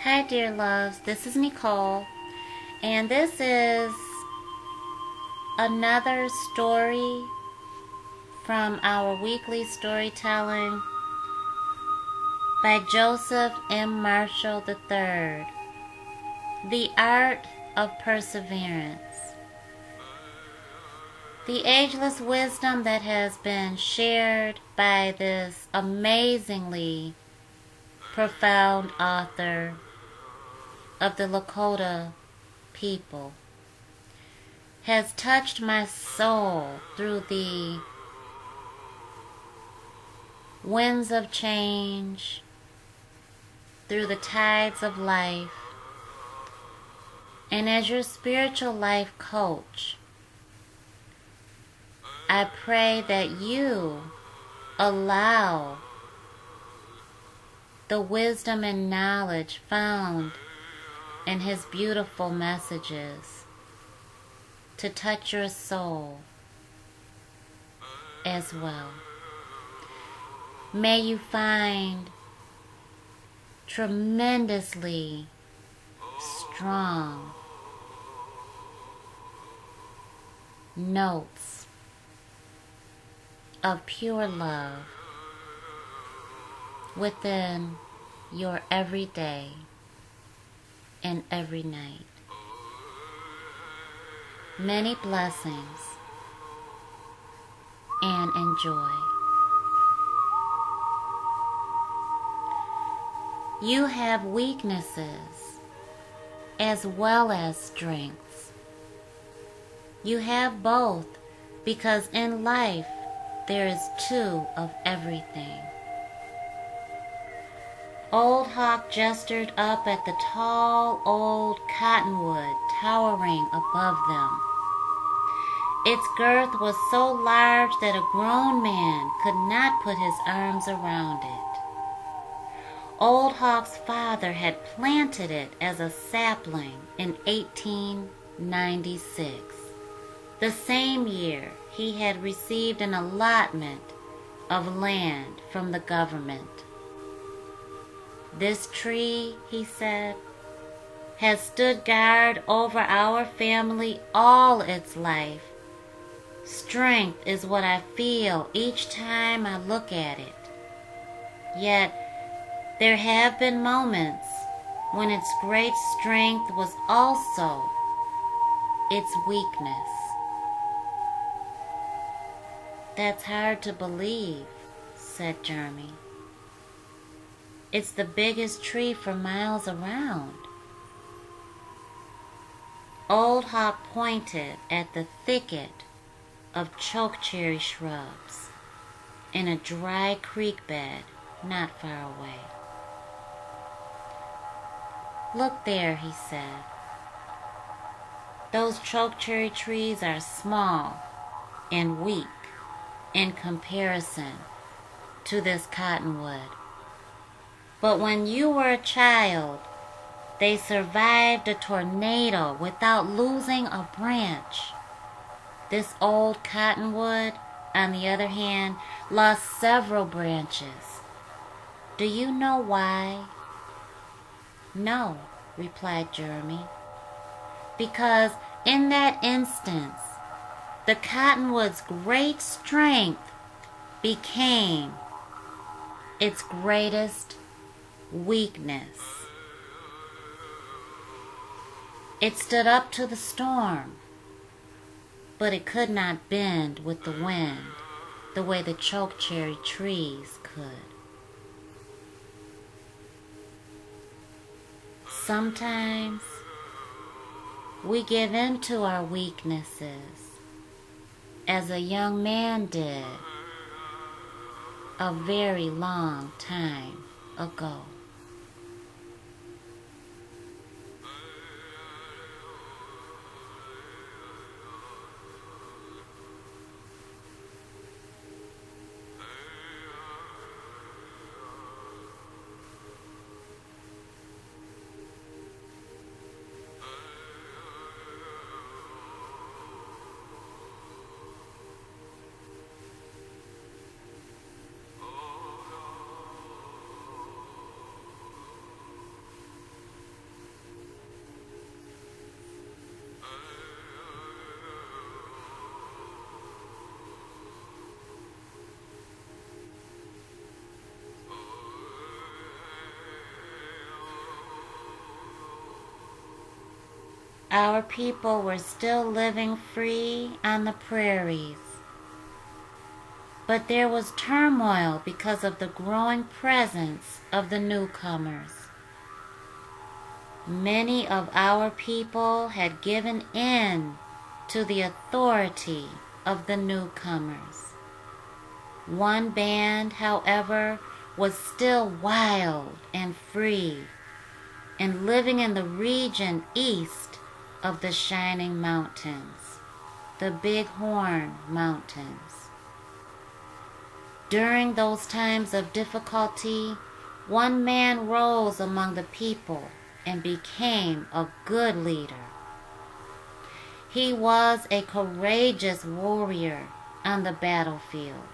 Hi dear loves, this is Necole, and this is another story from our weekly storytelling by Joseph M. Marshall III, The Art of Perseverance. The ageless wisdom that has been shared by this amazingly profound author of the Lakota people has touched my soul through the winds of change, through the tides of life, and as your spiritual life coach, I pray that you allow the wisdom and knowledge found in his beautiful messages to touch your soul as well. May you find tremendously strong notes of pure love within your everyday and every night. Many blessings and enjoy. You have weaknesses as well as strengths. You have both because in life there is two of everything. Old Hawk gestured up at the tall old cottonwood towering above them. Its girth was so large that a grown man could not put his arms around it. Old Hawk's father had planted it as a sapling in 1896, the same year he had received an allotment of land from the government. This tree, he said, has stood guard over our family all its life. Strength is what I feel each time I look at it. Yet, there have been moments when its great strength was also its weakness. That's hard to believe, said Jeremy. It's the biggest tree for miles around. Old Hawk pointed at the thicket of chokecherry shrubs in a dry creek bed not far away. Look there, he said. Those chokecherry trees are small and weak in comparison to this cottonwood. But when you were a child, they survived a tornado without losing a branch. This old cottonwood, on the other hand, lost several branches. Do you know why? No, replied Jeremy. Because in that instance, the cottonwood's great strength became its greatest weakness. It stood up to the storm, but it could not bend with the wind the way the chokecherry trees could. Sometimes we give in to our weaknesses, as a young man did a very long time ago. our people were still living free on the prairies. But there was turmoil because of the growing presence of the newcomers. Many of our people had given in to the authority of the newcomers. One band, however, was still wild and free and living in the region east of the Shining Mountains, the Bighorn Mountains. During those times of difficulty, one man rose among the people and became a good leader. He was a courageous warrior on the battlefield,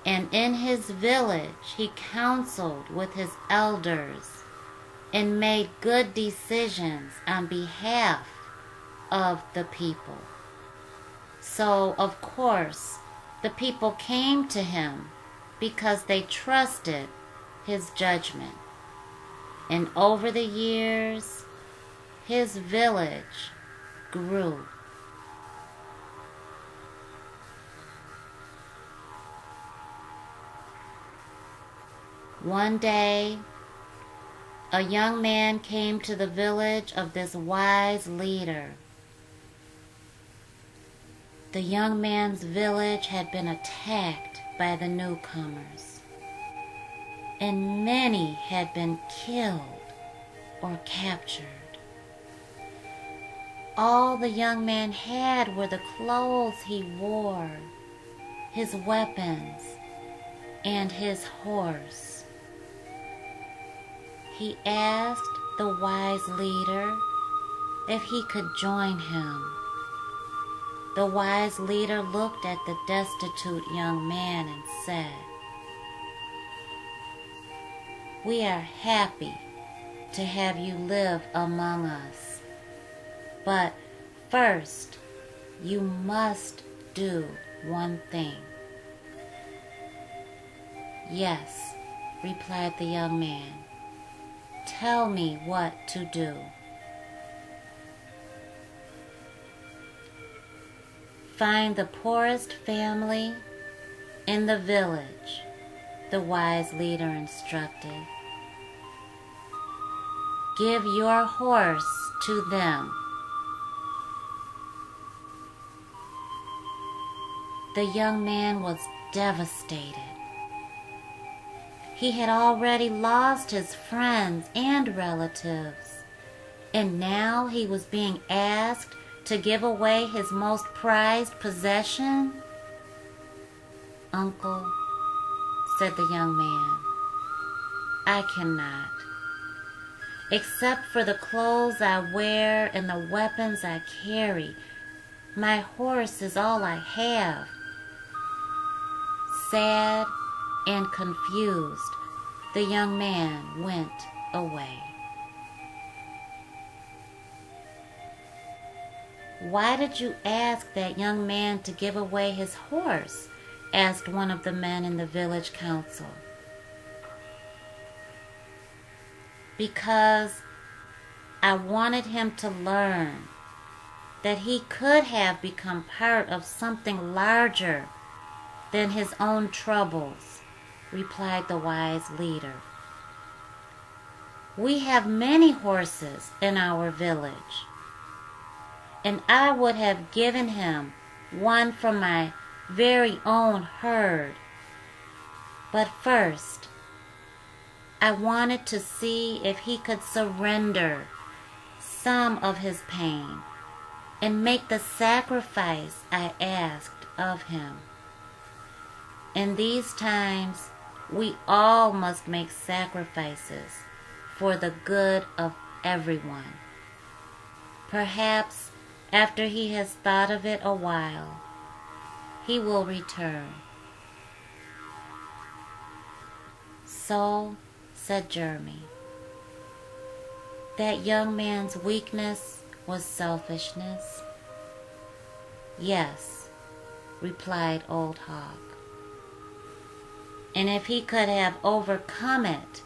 and in his village he counseled with his elders and made good decisions on behalf of the people. So, of course, the people came to him because they trusted his judgment. And over the years, his village grew. One day, a young man came to the village of this wise leader. The young man's village had been attacked by the newcomers, and many had been killed or captured. All the young man had were the clothes he wore, his weapons, and his horse. He asked the wise leader if he could join him. The wise leader looked at the destitute young man and said, "We are happy to have you live among us. But first, you must do one thing." "Yes," replied the young man. "Tell me what to do." "Find the poorest family in the village," the wise leader instructed. "Give your horse to them. The young man was devastated. He had already lost his friends and relatives, and now he was being asked to give away his most prized possession. "Uncle," said the young man, "I cannot. Except for the clothes I wear and the weapons I carry, my horse is all I have." Sad and confused, the young man went away. "Why did you ask that young man to give away his horse?" asked one of the men in the village council. "Because I wanted him to learn that he could have become part of something larger than his own troubles," replied the wise leader. "We have many horses in our village, and I would have given him one from my very own herd. But first, I wanted to see if he could surrender some of his pain and make the sacrifice I asked of him. In these times, we all must make sacrifices for the good of everyone. Perhaps after he has thought of it a while, he will return." "So," said Jeremy, "that young man's weakness was selfishness?" "Yes," replied Old Hawk. "And if he could have overcome it,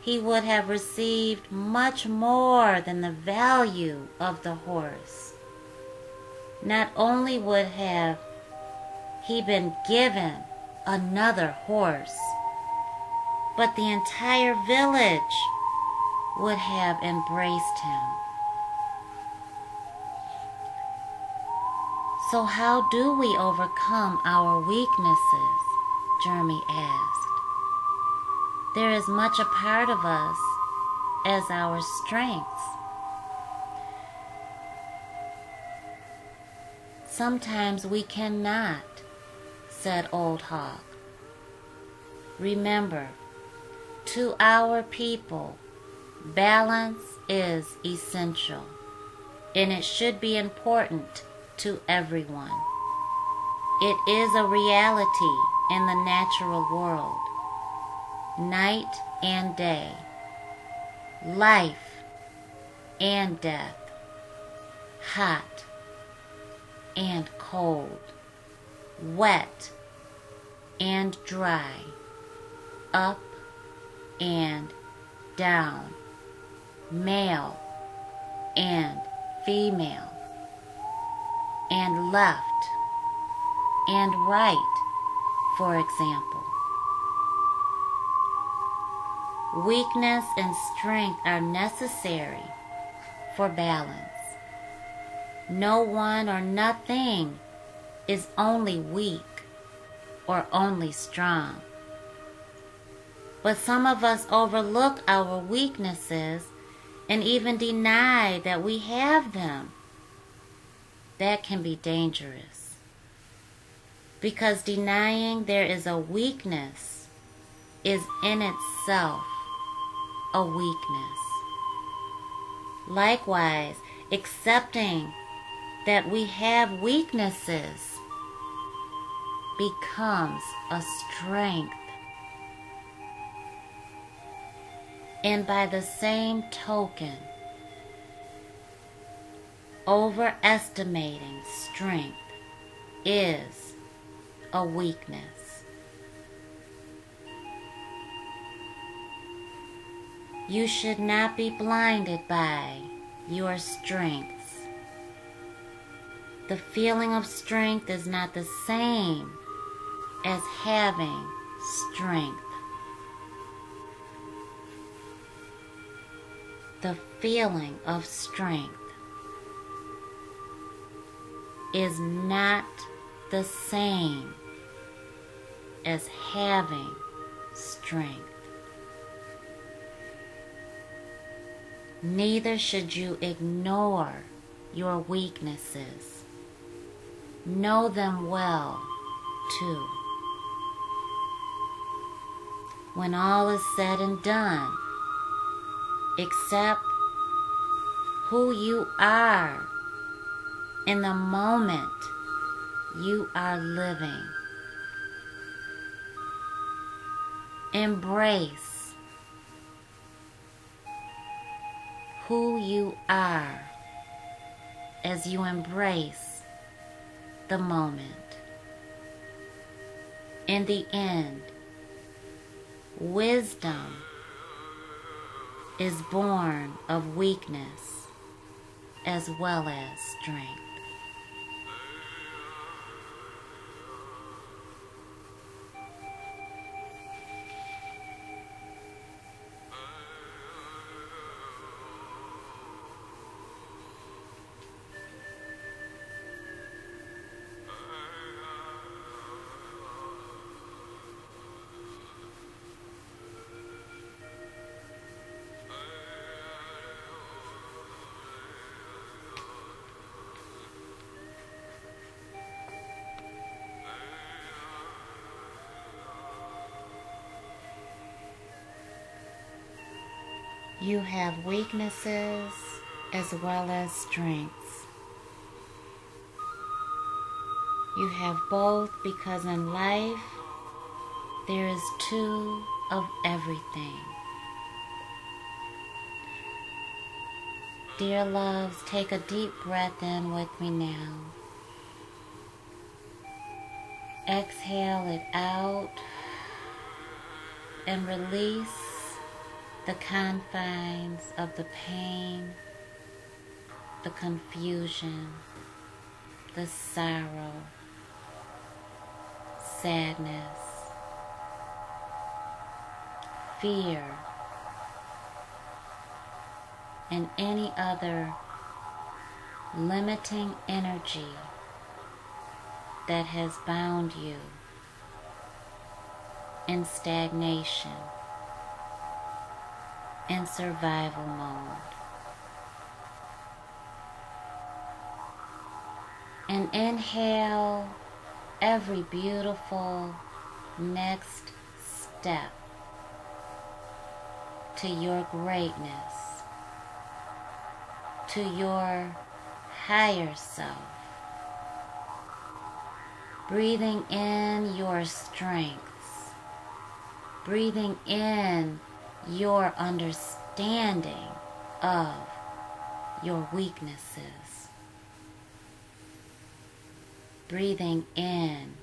he would have received much more than the value of the horse. Not only would have he been given another horse, but the entire village would have embraced him. So how do we overcome our weaknesses? Jeremy asked. There is much a part of us as our strengths. Sometimes we cannot, said Old Hawk. Remember, to our people, balance is essential, and it should be important to everyone. It is a reality in the natural world, night and day, life and death, hot and cold, wet and dry, up and down, male and female, and left and right, for example. Weakness and strength are necessary for balance. No one or nothing is only weak or only strong. But some of us overlook our weaknesses and even deny that we have them. That can be dangerous, because denying there is a weakness is in itself a weakness. Likewise, accepting that we have weaknesses becomes a strength. And by the same token, overestimating strength is a weakness. You should not be blinded by your strengths. The feeling of strength is not the same as having strength. The feeling of strength is not the same as having strength. Neither should you ignore your weaknesses. Know them well, too. When all is said and done, accept who you are in the moment you are living. Embrace who you are as you embrace the moment. In the end, wisdom is born of weakness as well as strength. You have weaknesses as well as strengths. You have both because in life there is two of everything. Dear loves, take a deep breath in with me now. Exhale it out and release the confines of the pain, the confusion, the sorrow, sadness, fear, and any other limiting energy that has bound you in stagnation, in survival mode. And inhale every beautiful next step to your greatness, to your higher self. Breathing in your strengths, breathing in your understanding of your weaknesses, breathing in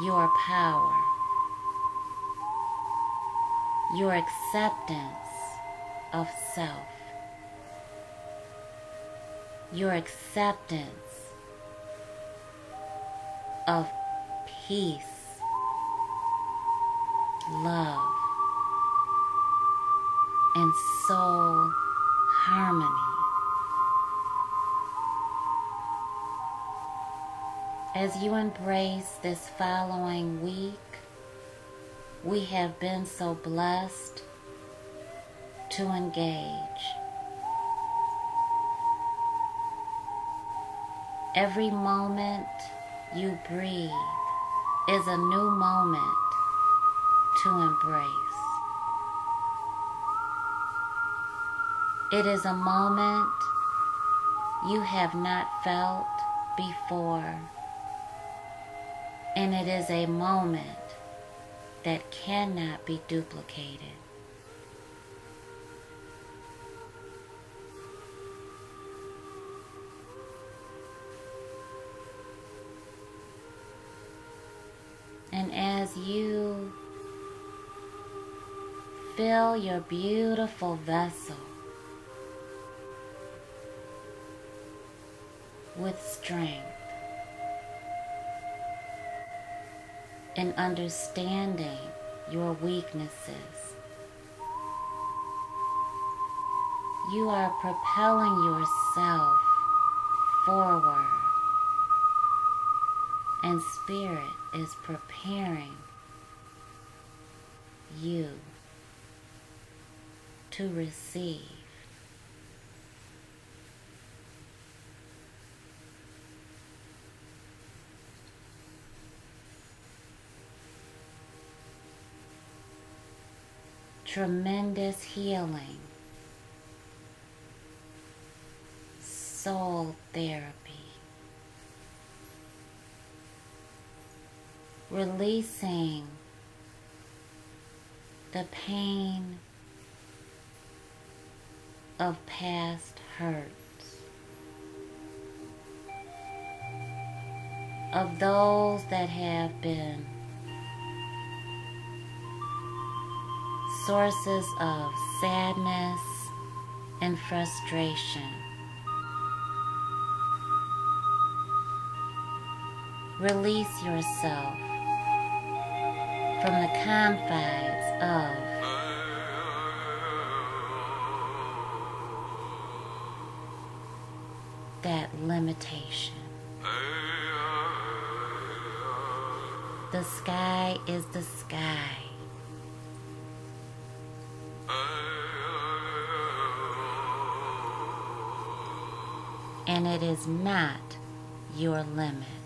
your power, your acceptance of self, your acceptance of peace, love, and soul harmony. As you embrace this following week, we have been so blessed to engage. Every moment you breathe is a new moment to embrace. It is a moment you have not felt before, and it is a moment that cannot be duplicated. And as you fill your beautiful vessel with strength and understanding your weaknesses, you are propelling yourself forward, and Spirit is preparing you to receive. Tremendous healing, soul therapy, releasing the pain of past hurts, of those that have been sources of sadness and frustration. Release yourself from the confines of that limitation. The sky is the sky. And it is not your limit.